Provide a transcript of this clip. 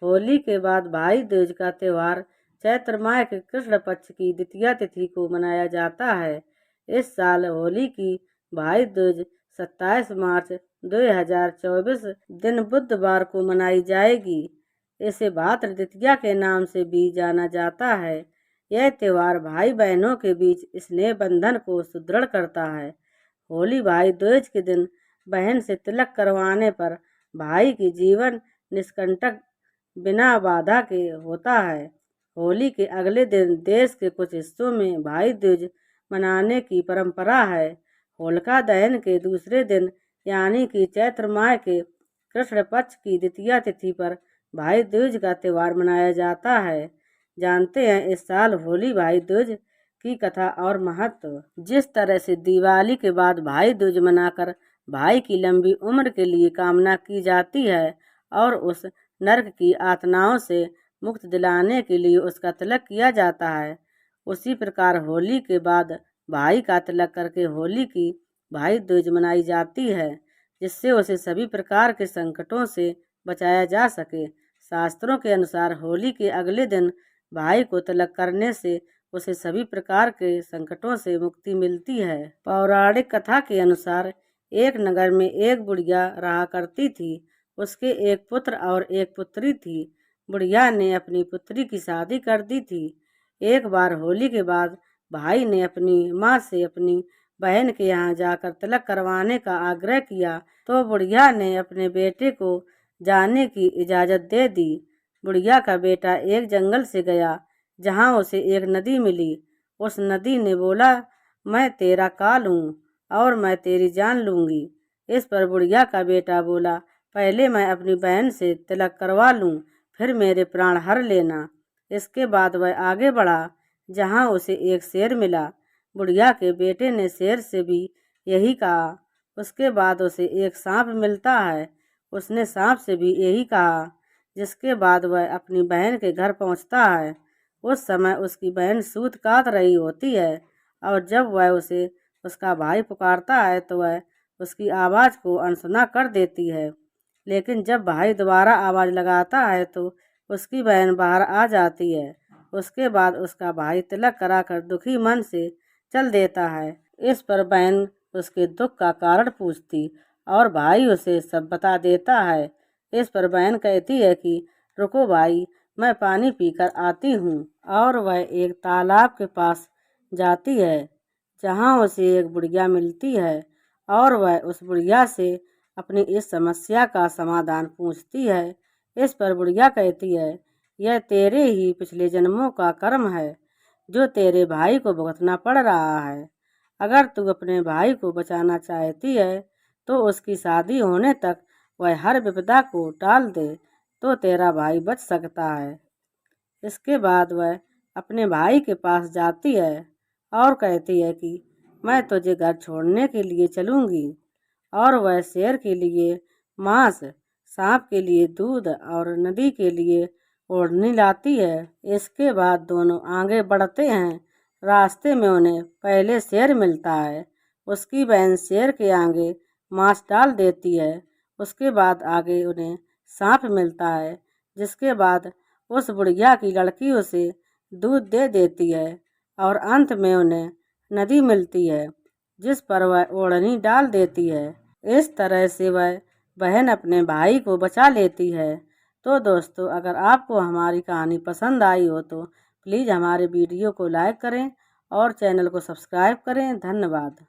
होली के बाद भाई दूज का त्योहार चैत्र माह के कृष्ण पक्ष की द्वितीया तिथि को मनाया जाता है। इस साल होली की भाई दूज 27 मार्च 2024 दिन बुधवार को मनाई जाएगी। इसे भाद्र द्वितीया के नाम से भी जाना जाता है। यह त्योहार भाई बहनों के बीच स्नेह बंधन को सुदृढ़ करता है। होली भाई दूज के दिन बहन से तिलक करवाने पर भाई की जीवन निष्कंटक बिना बाधा के होता है। होली के अगले दिन देश के कुछ हिस्सों में भाई दूज मनाने की परंपरा है। होलिका दहन के दूसरे दिन यानी कि चैत्र माह के कृष्ण पक्ष की द्वितीया तिथि पर भाई दूज का त्योहार मनाया जाता है। जानते हैं इस साल होली भाई दूज की कथा और महत्व। जिस तरह से दिवाली के बाद भाई दूज मनाकर भाई की लंबी उम्र के लिए कामना की जाती है और उस नरक की आत्माओं से मुक्त दिलाने के लिए उसका तिलक किया जाता है, उसी प्रकार होली के बाद भाई का तिलक करके होली की भाई दूज मनाई जाती है, जिससे उसे सभी प्रकार के संकटों से बचाया जा सके। शास्त्रों के अनुसार होली के अगले दिन भाई को तिलक करने से उसे सभी प्रकार के संकटों से मुक्ति मिलती है। पौराणिक कथा के अनुसार एक नगर में एक बुढ़िया रहा करती थी। उसके एक पुत्र और एक पुत्री थी। बुढ़िया ने अपनी पुत्री की शादी कर दी थी। एक बार होली के बाद भाई ने अपनी माँ से अपनी बहन के यहाँ जाकर तिलक करवाने का आग्रह किया तो बुढ़िया ने अपने बेटे को जाने की इजाज़त दे दी। बुढ़िया का बेटा एक जंगल से गया जहाँ उसे एक नदी मिली। उस नदी ने बोला, मैं तेरा काल हूँ और मैं तेरी जान लूँगी। इस पर बुढ़िया का बेटा बोला, पहले मैं अपनी बहन से तिलक करवा लूँ, फिर मेरे प्राण हर लेना। इसके बाद वह आगे बढ़ा जहाँ उसे एक शेर मिला। बुढ़िया के बेटे ने शेर से भी यही कहा। उसके बाद उसे एक सांप मिलता है। उसने सांप से भी यही कहा। जिसके बाद वह अपनी बहन के घर पहुँचता है। उस समय उसकी बहन सूत काट रही होती है और जब वह उसे उसका भाई पुकारता है तो वह उसकी आवाज़ को अनसुना कर देती है। लेकिन जब भाई दोबारा आवाज़ लगाता है तो उसकी बहन बाहर आ जाती है। उसके बाद उसका भाई तिलक कराकर दुखी मन से चल देता है। इस पर बहन उसके दुख का कारण पूछती और भाई उसे सब बता देता है। इस पर बहन कहती है कि रुको भाई, मैं पानी पीकर आती हूँ, और वह एक तालाब के पास जाती है जहाँ उसे एक बुढ़िया मिलती है और वह उस बुढ़िया से अपनी इस समस्या का समाधान पूछती है। इस पर बुढ़िया कहती है, यह तेरे ही पिछले जन्मों का कर्म है जो तेरे भाई को भुगतना पड़ रहा है। अगर तू अपने भाई को बचाना चाहती है तो उसकी शादी होने तक वह हर विपदा को टाल दे तो तेरा भाई बच सकता है। इसके बाद वह अपने भाई के पास जाती है और कहती है कि मैं तुझे घर छोड़ने के लिए चलूँगी, और वह शेर के लिए मांस, सांप के लिए दूध और नदी के लिए ओढ़नी लाती है। इसके बाद दोनों आगे बढ़ते हैं। रास्ते में उन्हें पहले शेर मिलता है। उसकी बहन शेर के आगे मांस डाल देती है। उसके बाद आगे उन्हें सांप मिलता है, जिसके बाद उस बुढ़िया की लड़की उसे दूध दे देती है और अंत में उन्हें नदी मिलती है जिस पर वह ओढ़नी डाल देती है। इस तरह से वह बहन अपने भाई को बचा लेती है। तो दोस्तों, अगर आपको हमारी कहानी पसंद आई हो तो प्लीज़ हमारे वीडियो को लाइक करें और चैनल को सब्सक्राइब करें। धन्यवाद।